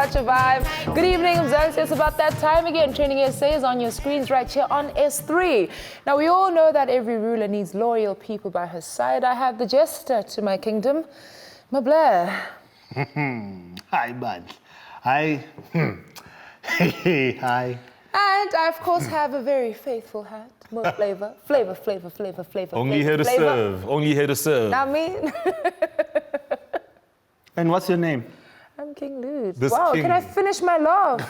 such a vibe. Good evening, Mzansi. It's about that time again. TrendingSA is on your screens right here on S3. Now, we all know that every ruler needs loyal people by her side. I have the jester to my kingdom, my Blair. Hi, bud. Hi. Hi. And I, of course, have a very faithful hat. More flavor. Only here to serve. Only here to serve. Not me. And what's your name? I'm King Lute. This Wow, king. can I finish my love?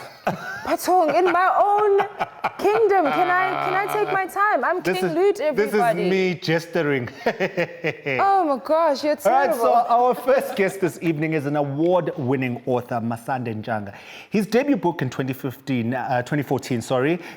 Patong, in my own kingdom. Can I take my time? I'm King Lute, everybody. This is me jestering. Oh my gosh, you're All right, terrible. so our first guest this evening is an award-winning author, Masande Ntshanga. His debut book in 2014,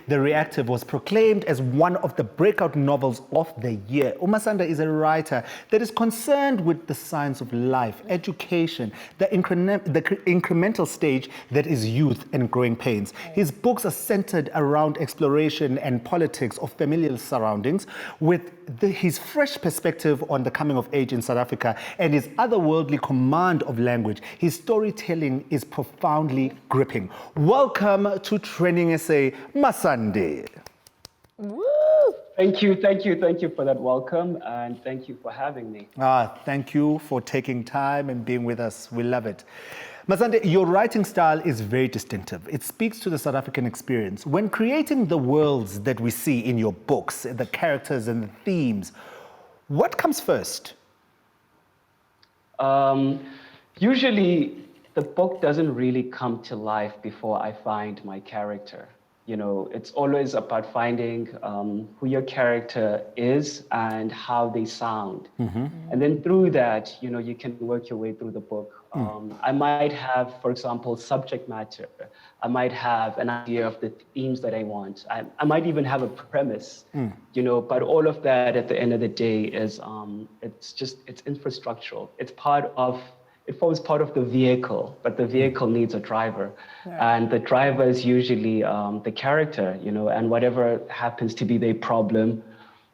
The Reactive, was proclaimed as one of the breakout novels of the year. Masande is a writer that is concerned with the science of life, education, the incremental stage that is youth and growing pains. His books are centered around exploration and politics of familial surroundings, with his fresh perspective on the coming of age in South Africa and his otherworldly command of language. His storytelling is profoundly gripping. Welcome to TrendingSA, Masande. Woo! Thank you for that welcome, and thank you for having me. Thank you for taking time and being with us. We love it. Masande, your writing style is very distinctive. It speaks to the South African experience. When creating the worlds that we see in your books, the characters and the themes, what comes first? Usually, the book doesn't really come to life before I find my character. You know, it's always about finding who your character is and how they sound. Mm-hmm. And then through that, you know, you can work your way through the book. I might have, for example, subject matter. I might have an idea of the themes that I want. I might even have a premise, you know, but all of that at the end of the day is, it's infrastructural. It forms part of the vehicle, but the vehicle needs a driver. Yeah. And the driver is usually the character, you know, and whatever happens to be their problem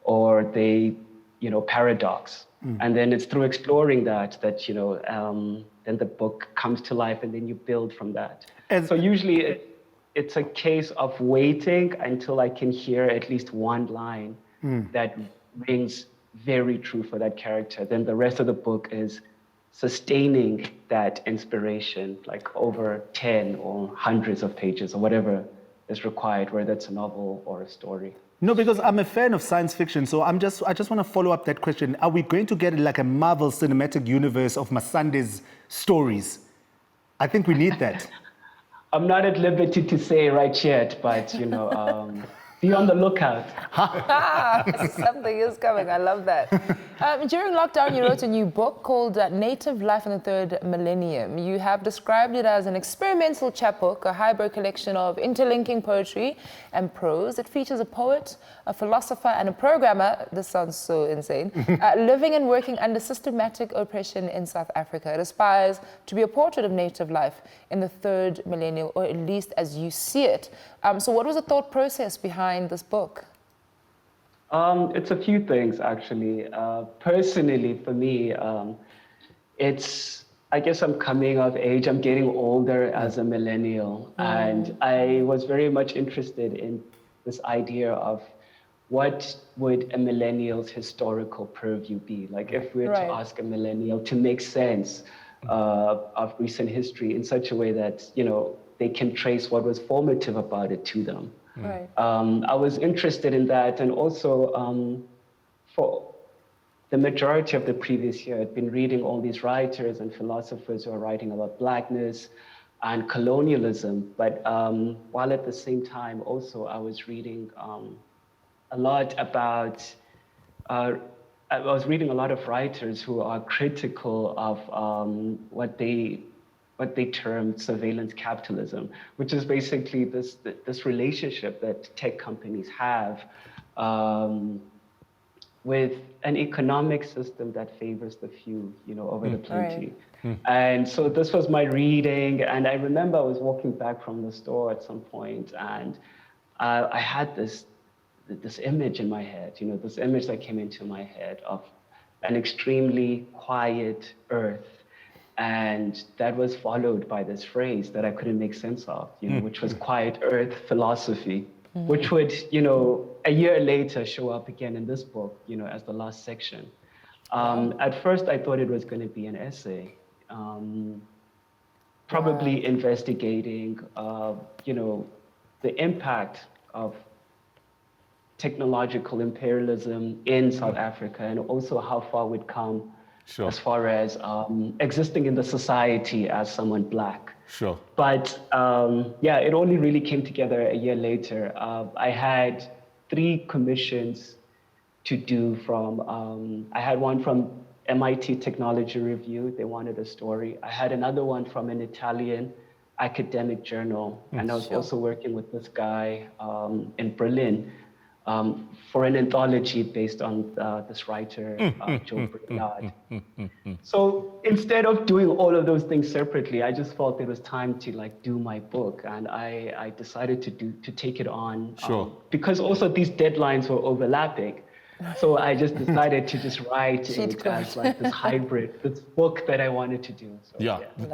or their, you know, paradox. And then it's through exploring that, you know, then the book comes to life and then you build from that. And so usually it's a case of waiting until I can hear at least one line that rings very true for that character. Then the rest of the book is sustaining that inspiration, like over 10 or hundreds of pages or whatever is required, whether it's a novel or a story. No, because I'm a fan of science fiction, so I just want to follow up that question. Are we going to get like a Marvel Cinematic Universe of Masande's stories? I think we need that. I'm not at liberty to say right yet, but, you know, be on the lookout. Something is coming. I love that. During lockdown, you wrote a new book called Native Life in the Third Millennium. You have described it as an experimental chapbook, a hybrid collection of interlinking poetry and prose. It features a poet, a philosopher, and a programmer. This sounds so insane. Living and working under systematic oppression in South Africa. It aspires to be a portrait of native life in the third millennium, or at least as you see it. So what was the thought process behind this book? It's a few things, actually. Personally, for me, I guess I'm coming of age. I'm getting older as a millennial. And I was very much interested in this idea of what would a millennial's historical purview be? Like if we were to ask a millennial to make sense of recent history in such a way that, you know, they can trace what was formative about it to them. Right. I was interested in that, and also for the majority of the previous year, I'd been reading all these writers and philosophers who are writing about Blackness and colonialism, but while at the same time also I was reading a lot about, I was reading a lot of writers who are critical of what they term surveillance capitalism, which is basically this relationship that tech companies have with an economic system that favors the few, you know, over the plenty. Right. And so this was my reading, and I remember I was walking back from the store at some point, and I had this image in my head, you know, this image that came into my head of an extremely quiet earth And that was followed by this phrase that I couldn't make sense of, which was quiet earth philosophy, which would, a year later show up again in this book, as the last section. At first, I thought it was going to be an essay, probably investigating, the impact of technological imperialism in South Africa, and also how far we'd come as far as existing in the society as someone Black. Sure. But it only really came together a year later. I had 3 commissions to do from, I had one from MIT Technology Review. They wanted a story. I had another one from an Italian academic journal. And I was also working with this guy in Berlin for an anthology based on this writer, Joe Bernard. So instead of doing all of those things separately, I just felt it was time to do my book, and I decided to take it on. Because also these deadlines were overlapping. So I just decided to just write it as this hybrid, this book that I wanted to do. So,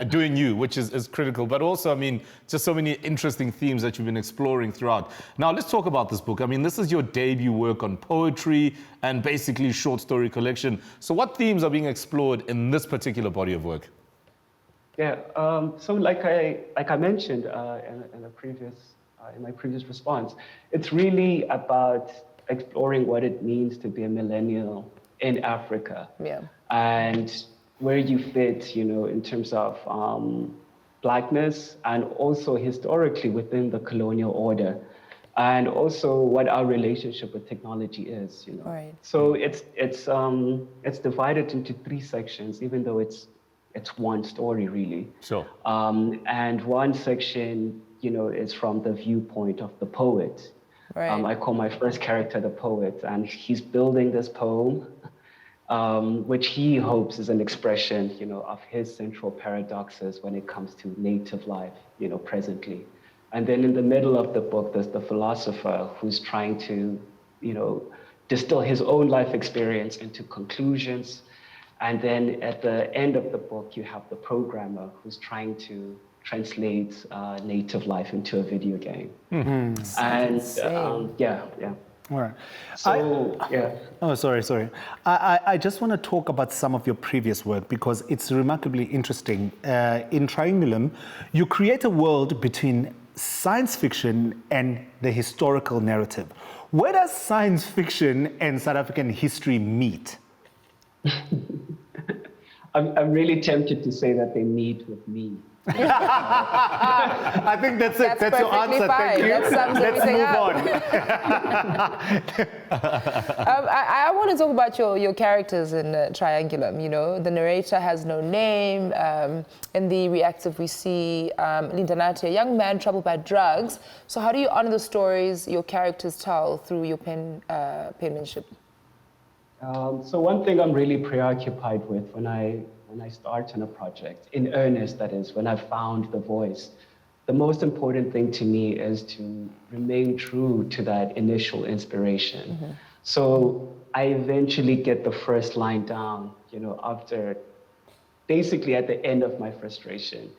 doing you, which is critical, but also, I mean, just so many interesting themes that you've been exploring throughout. Now, let's talk about this book. I mean, this is your debut work on poetry and basically short story collection. So what themes are being explored in this particular body of work? Yeah, so like I mentioned in my previous response, it's really about exploring what it means to be a millennial in Africa, and where you fit, in terms of Blackness, and also historically within the colonial order, and also what our relationship with technology is. Right. So it's divided into 3 sections, even though it's one story really. Sure. And one section, is from the viewpoint of the poet. Right. I call my first character the poet, and he's building this poem, which he hopes is an expression, of his central paradoxes when it comes to native life, presently. And then in the middle of the book, there's the philosopher who's trying to, distill his own life experience into conclusions. And then at the end of the book, you have the programmer who's trying to translate native life into a video game. And All right. So, Oh, sorry. I just want to talk about some of your previous work because it's remarkably interesting. In Triangulum, you create a world between science fiction and the historical narrative. Where does science fiction and South African history meet? I'm really tempted to say that they meet with me. I think that's it. That's your answer. Fine. Thank you. That sums Let's everything move on. I want to talk about your characters in Triangulum. The narrator has no name. In the Reactive, we see Linda Nati, a young man troubled by drugs. So how do you honor the stories your characters tell through your penmanship? So one thing I'm really preoccupied with when I start on a project, in earnest, that is, when I've found the voice, the most important thing to me is to remain true to that initial inspiration. So I eventually get the first line down, after, basically at the end of my frustration.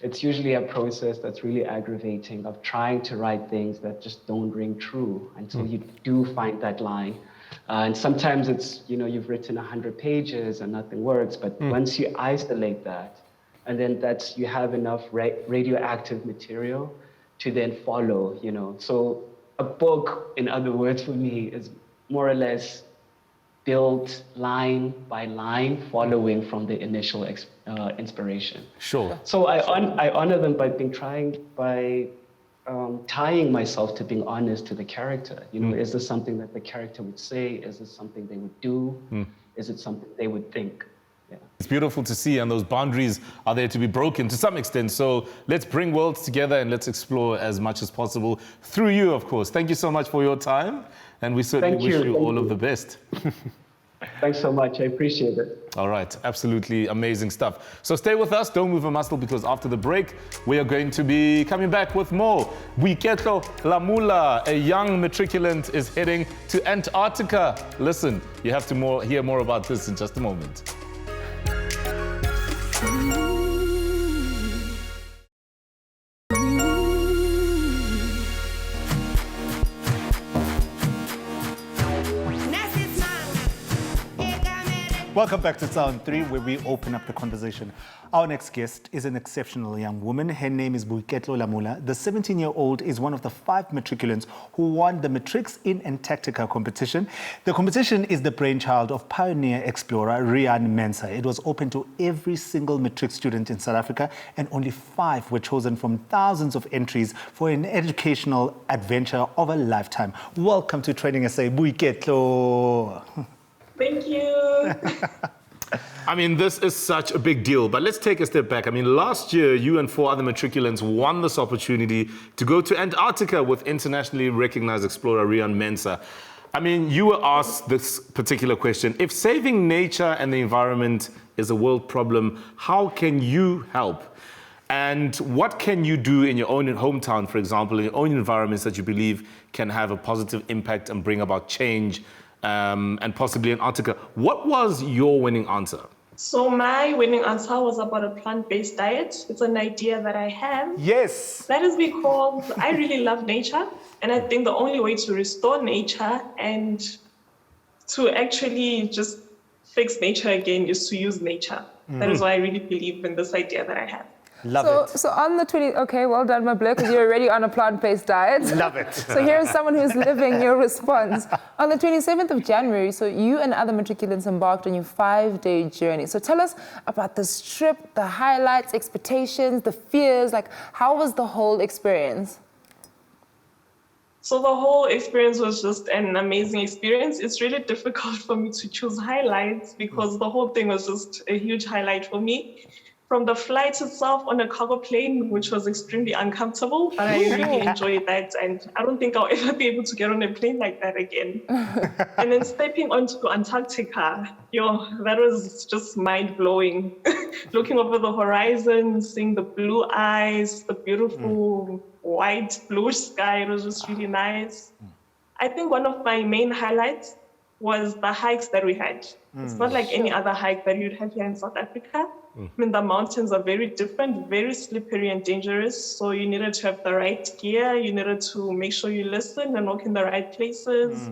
It's usually a process that's really aggravating of trying to write things that just don't ring true until you do find that line. And sometimes it's, you've written 100 pages and nothing works, but once you isolate that, and then you have enough radioactive material to then follow, So a book, in other words, for me, is more or less built line by line, following from the initial inspiration. Sure. So I honor them by tying myself to being honest to the character. Is this something that the character would say? Is this something they would do? Is it something they would think? Yeah. It's beautiful to see, and those boundaries are there to be broken to some extent. So let's bring worlds together and let's explore as much as possible through you, of course. Thank you so much for your time, and we certainly wish you all of the best. Thanks so much. I appreciate it. All right. Absolutely amazing stuff. So stay with us. Don't move a muscle, because after the break, we are going to be coming back with more. Boiketlo Lamula, a young matriculant, is heading to Antarctica. Listen, you have to hear more about this in just a moment. Welcome back to Sound 3, where we open up the conversation. Our next guest is an exceptional young woman. Her name is Boiketlo Lamula. The 17-year-old is one of the 5 matriculants who won the Matrics in Antarctica competition. The competition is the brainchild of pioneer explorer Riaan Mensah. It was open to every single matric student in South Africa, and only 5 were chosen from thousands of entries for an educational adventure of a lifetime. Welcome to TrendingSA, Boiketlo. Thank you. I mean, this is such a big deal, but let's take a step back. I mean, last year, you and 4 other matriculants won this opportunity to go to Antarctica with internationally recognized explorer Riaan Mensah. I mean, you were asked this particular question. If saving nature and the environment is a world problem, how can you help? And what can you do in your own hometown, for example, in your own environments that you believe can have a positive impact and bring about change? And possibly Antarctica. What was your winning answer? So my winning answer was about a plant-based diet. It's an idea that I have. Yes. That is because I really love nature. And I think the only way to restore nature and to actually just fix nature again is to use nature. That is why I really believe in this idea that I have. Love it. So on the 20, okay, well done, my bloke, because you're already on a plant-based diet. Love it. So here's someone who's living your response. On the 27th of January, so you and other matriculants embarked on your 5-day journey. So tell us about this trip, the highlights, expectations, the fears, like how was the whole experience? So the whole experience was just an amazing experience. It's really difficult for me to choose highlights because the whole thing was just a huge highlight for me. From the flight itself on a cargo plane, which was extremely uncomfortable, but I really enjoyed that. And I don't think I'll ever be able to get on a plane like that again. And then stepping onto Antarctica, that was just mind-blowing. Looking over the horizon, seeing the blue ice, the beautiful white, blue sky, it was just really nice. I think one of my main highlights was the hikes that we had. It's not like any other hike that you'd have here in South Africa. I mean, the mountains are very different, very slippery and dangerous. So you needed to have the right gear. You needed to make sure you listen and walk in the right places.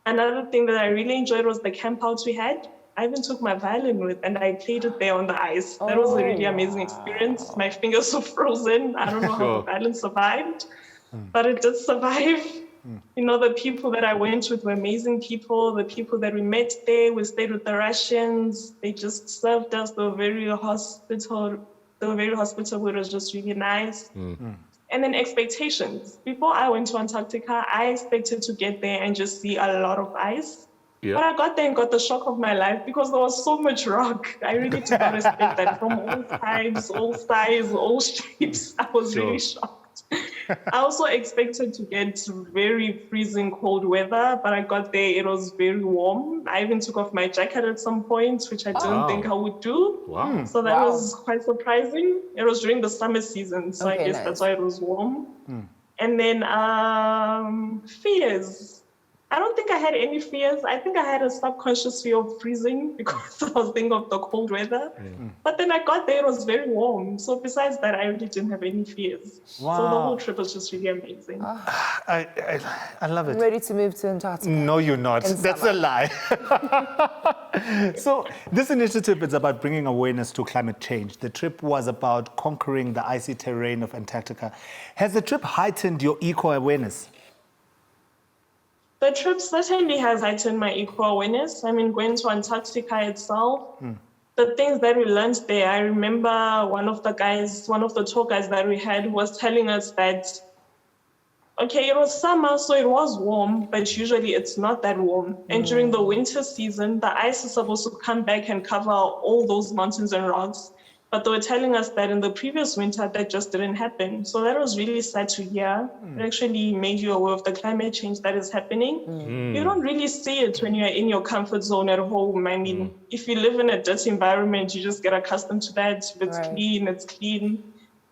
Another thing that I really enjoyed was the camp outs we had. I even took my violin with and I played it there on the ice. That was a really amazing experience. My fingers were frozen. I don't know how the violin survived, but it did survive. You know, the people that I went with were amazing people. The people that we met there, we stayed with the Russians. They just served us. They were very hospitable. It was just really nice. And then expectations. Before I went to Antarctica, I expected to get there and just see a lot of ice. Yeah. But I got there and got the shock of my life because there was so much rock. I really did not expect that from all types, all sizes, all shapes. I was really shocked. I also expected to get very freezing cold weather, but I got there, it was very warm. I even took off my jacket at some point, which I didn't think I would do. Wow. So that was quite surprising. It was during the summer season, so I guess that's why it was warm. And then fears. I don't think I had any fears. I think I had a subconscious fear of freezing because I was thinking of the cold weather. But then I got there, it was very warm. So besides that, I really didn't have any fears. Wow. So the whole trip was just really amazing. I love it. Ready to move to Antarctica? No, you're not. That's a lie. So this initiative is about bringing awareness to climate change. The trip was about conquering the icy terrain of Antarctica. Has the trip heightened your eco-awareness? The trip certainly has heightened my eco-awareness. I mean, going to Antarctica itself, the things that we learned there, I remember one of the tour guides that we had was telling us that, okay, it was summer, so it was warm, but usually it's not that warm. And during the winter season, the ice is supposed to come back and cover all those mountains and rocks. But they were telling us that in the previous winter, that just didn't happen. So that was really sad to hear. It actually made you aware of the climate change that is happening. You don't really see it when you're in your comfort zone at home. I mean, if you live in a dirty environment, you just get accustomed to that. If it's clean, it's clean.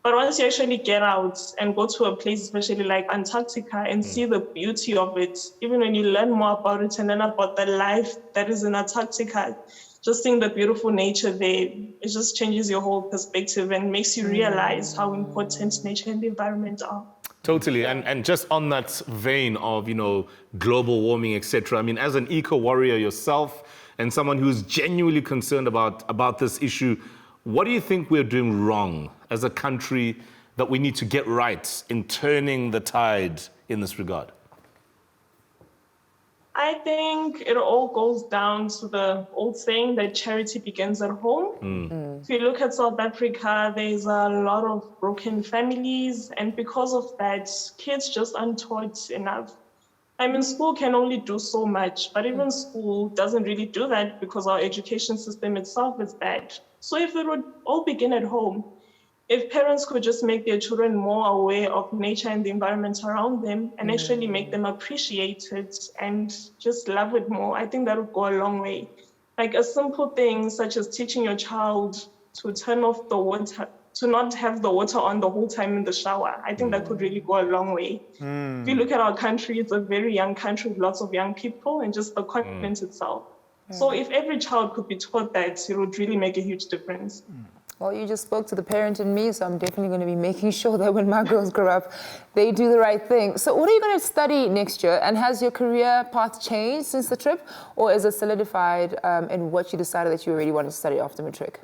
But once you actually get out and go to a place, especially like Antarctica, and see the beauty of it, even when you learn more about it and learn about the life that is in Antarctica, just seeing the beautiful nature there, it just changes your whole perspective and makes you realize how important nature and the environment are. Totally, and just on that vein of, global warming, etc. I mean, as an eco-warrior yourself, and someone who's genuinely concerned about this issue, what do you think we're doing wrong as a country that we need to get right in turning the tide in this regard? I think it all goes down to the old saying that charity begins at home. If you look at South Africa, there's a lot of broken families, and because of that, kids just aren't taught enough. I mean, school can only do so much, but even school doesn't really do that because our education system itself is bad. So if it would all begin at home, if parents could just make their children more aware of nature and the environment around them and actually make them appreciate it and just love it more, I think that would go a long way. Like a simple thing such as teaching your child to turn off the water, to not have the water on the whole time in the shower. I think that could really go a long way. If you look at our country, it's a very young country with lots of young people and just the continent itself. So if every child could be taught that, it would really make a huge difference. Well, you just spoke to the parent in me, so I'm definitely going to be making sure that when my girls grow up, they do the right thing. So what are you going to study next year? And has your career path changed since the trip? Or is it solidified in what you decided that you already wanted to study after matric?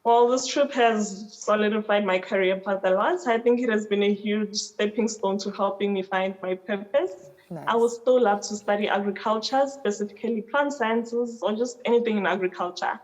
Well, this trip has solidified my career path a lot. I think it has been a huge stepping stone to helping me find my purpose. Nice. I would still love to study agriculture, specifically plant sciences or just anything in agriculture.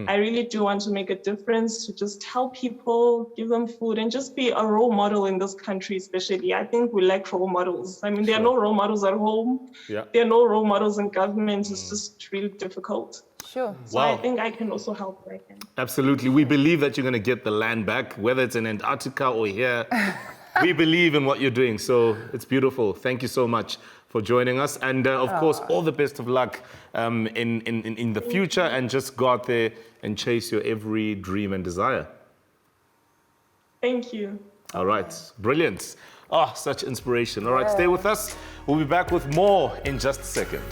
I really do want to make a difference, to just help people, give them food, and just be a role model in this country, especially. I think we lack role models. I mean, there are no role models at home. Yeah. There are no role models in government. It's just really difficult. Sure. So I think I can also help where I can. Absolutely. We believe that you're going to get the land back, whether it's in Antarctica or here. We believe in what you're doing. So it's beautiful. Thank you so much for joining us. And of course, all the best of luck in the future, and just go out there and chase your every dream and desire. Thank you. All right. Brilliant. Oh, such inspiration. All right, stay with us. We'll be back with more in just a second.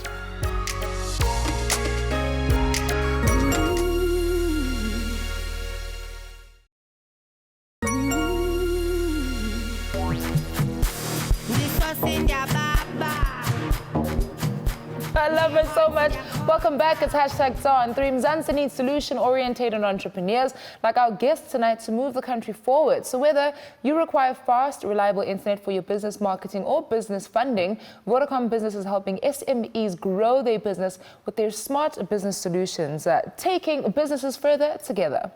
I love it so much. Welcome back. It's #ZA3. Mzansi needs solution-oriented entrepreneurs like our guests tonight to move the country forward. So whether you require fast, reliable internet for your business marketing or business funding, Vodacom Business is helping SMEs grow their business with their smart business solutions, taking businesses further together.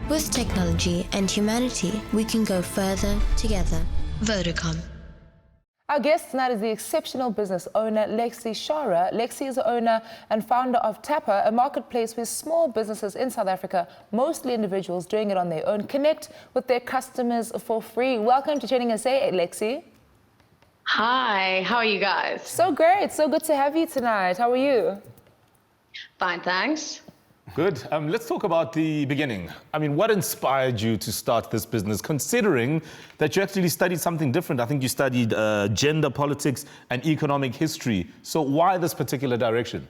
With technology and humanity, we can go further together. Vodacom. Our guest tonight is the exceptional business owner, Lexi Scharrer. Lexi is the owner and founder of Tappa, a marketplace where small businesses in South Africa, mostly individuals doing it on their own, connect with their customers for free. Welcome to TrendingSA, Lexi. Hi, how are you guys? So great. So good to have you tonight. How are you? Fine, thanks. Good. Let's talk about the beginning. I mean, what inspired you to start this business, considering that you actually studied something different? I think you studied gender politics and economic history. So why this particular direction?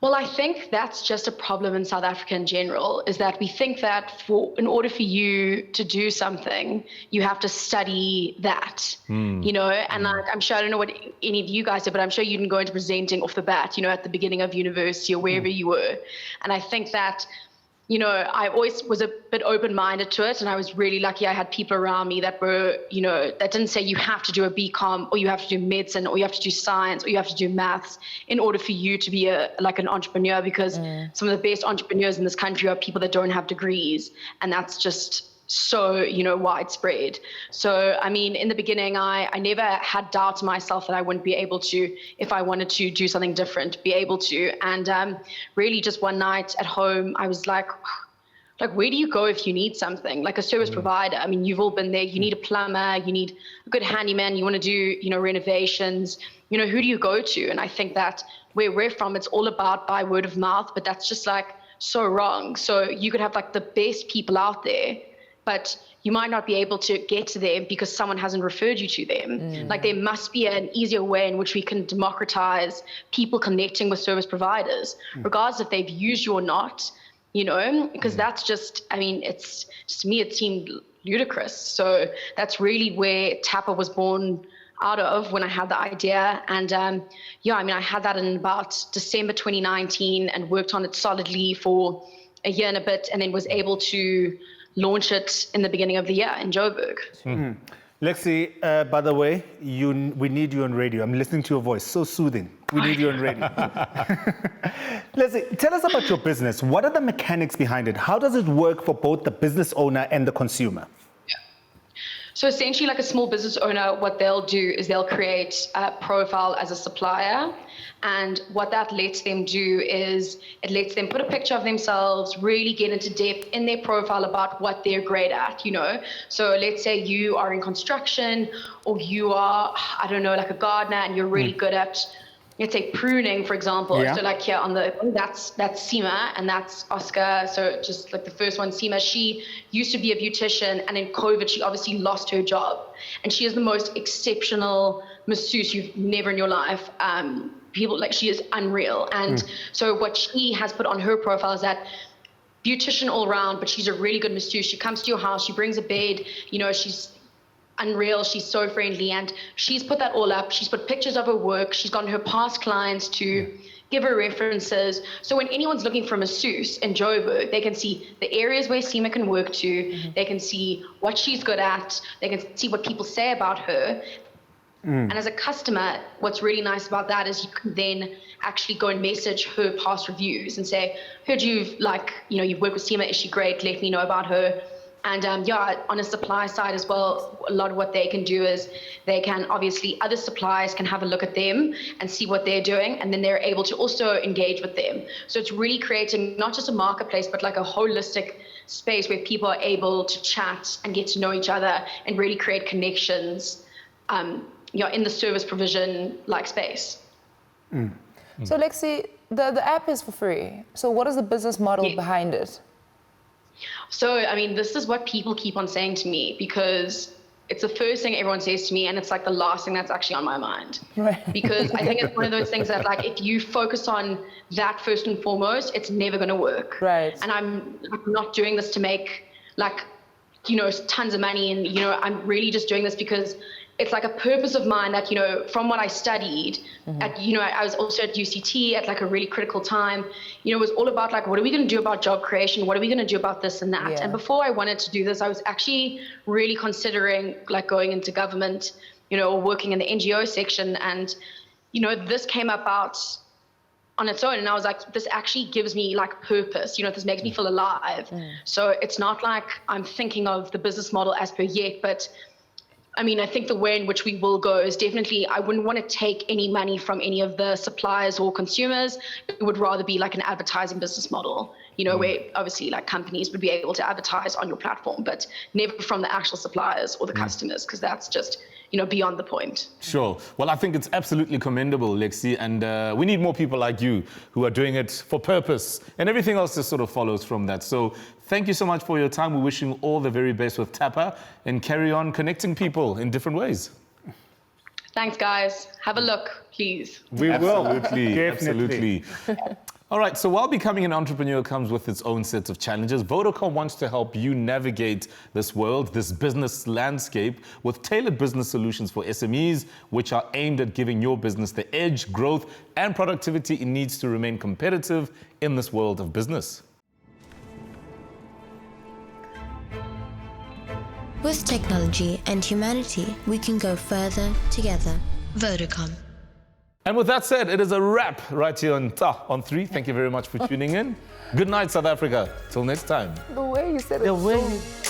Well, I think that's just a problem in South Africa in general, is that we think that in order for you to do something, you have to study that, you know, and I'm sure, I don't know what any of you guys did, but I'm sure you didn't go into presenting off the bat, you know, at the beginning of university or wherever you were. And I think that, you know, I always was a bit open-minded to it, and I was really lucky I had people around me that were, you know, that didn't say you have to do a BCom or you have to do medicine or you have to do science or you have to do maths in order for you to be like an entrepreneur, because some of the best entrepreneurs in this country are people that don't have degrees, and that's just so, you know, widespread. So, I mean, in the beginning, I never had doubt in myself that I wouldn't be able to, if I wanted to do something different, be able to. And really just one night at home, I was like, where do you go if you need something? Like a service provider. I mean, you've all been there. You need a plumber, you need a good handyman, you want to do, you know, renovations. You know, who do you go to? And I think that where we're from, it's all about by word of mouth, but that's just like so wrong. So you could have like the best people out there, but you might not be able to get to them because someone hasn't referred you to them. Like there must be an easier way in which we can democratize people connecting with service providers, regardless if they've used you or not, you know, because that's just, I mean, it's just, to me, it seemed ludicrous. So that's really where Tappa was born out of when I had the idea. And yeah, I mean, I had that in about December 2019 and worked on it solidly for a year and a bit, and then was able to launch it in the beginning of the year in Joburg. Lexi, by the way, we need you on radio. I'm listening to your voice, so soothing. We need you on radio. Lexi, tell us about your business. What are the mechanics behind it? How does it work for both the business owner and the consumer? So essentially, like a small business owner, what they'll do is they'll create a profile as a supplier. And what that lets them do is it lets them put a picture of themselves, really get into depth in their profile about what they're great at, you know. So let's say you are in construction, or you are, I don't know, like a gardener, and you're really good at, let's say, pruning, for example. Yeah. So like here on the, that's Seema, and that's Oscar. So just like the first one, Seema, she used to be a beautician, and in COVID, she obviously lost her job. And she is the most exceptional masseuse you've never in your life. People, like, she is unreal. And so what she has put on her profile is that beautician all around, but she's a really good masseuse. She comes to your house, she brings a bed, you know, she's unreal, she's so friendly, and she's put that all up. She's put pictures of her work, she's gotten her past clients to give her references. So when anyone's looking for a masseuse in Joburg, they can see the areas where Seema can work to, they can see what she's good at, they can see what people say about her. And as a customer, what's really nice about that is you can then actually go and message her past reviews and say, heard you've you've worked with Seema, is she great? Let me know about her. And yeah, on a supply side as well, a lot of what they can do is they can, obviously, other suppliers can have a look at them and see what they're doing, and then they're able to also engage with them. So it's really creating not just a marketplace, but like a holistic space where people are able to chat and get to know each other and really create connections in the service provision like space. So Lexi, the app is for free. So what is the business model behind it? So, I mean, this is what people keep on saying to me, because it's the first thing everyone says to me, and it's like the last thing that's actually on my mind. Right. Because I think it's one of those things that, like, if you focus on that first and foremost, it's never going to work. Right. And I'm not doing this to make, like, tons of money. And, I'm really just doing this because it's like a purpose of mine that, from what I studied at, I was also at UCT at like a really critical time, it was all about like, what are we going to do about job creation? What are we going to do about this and that? Yeah. And before I wanted to do this, I was actually really considering like going into government, or working in the NGO section. And, this came about on its own. And I was like, this actually gives me like purpose, this makes me feel alive. So it's not like I'm thinking of the business model as per yet, but I mean, I think the way in which we will go is definitely, I wouldn't want to take any money from any of the suppliers or consumers. It would rather be like an advertising business model, where obviously like companies would be able to advertise on your platform, but never from the actual suppliers or the customers, because that's just, beyond the point. Sure. Well, I think it's absolutely commendable, Lexi, and we need more people like you who are doing it for purpose, and everything else just sort of follows from that. So thank you so much for your time. We're wishing you all the very best with Tappa, and carry on connecting people in different ways. Thanks, guys. Have a look, please. We will. Absolutely. Definitely. Absolutely. All right, so while becoming an entrepreneur comes with its own sets of challenges, Vodacom wants to help you navigate this world, this business landscape, with tailored business solutions for SMEs, which are aimed at giving your business the edge, growth, and productivity it needs to remain competitive in this world of business. With technology and humanity, we can go further together. Vodacom. And with that said, it is a wrap right here on 3. Thank you very much for tuning in. Good night, South Africa. Till next time. The way you said it.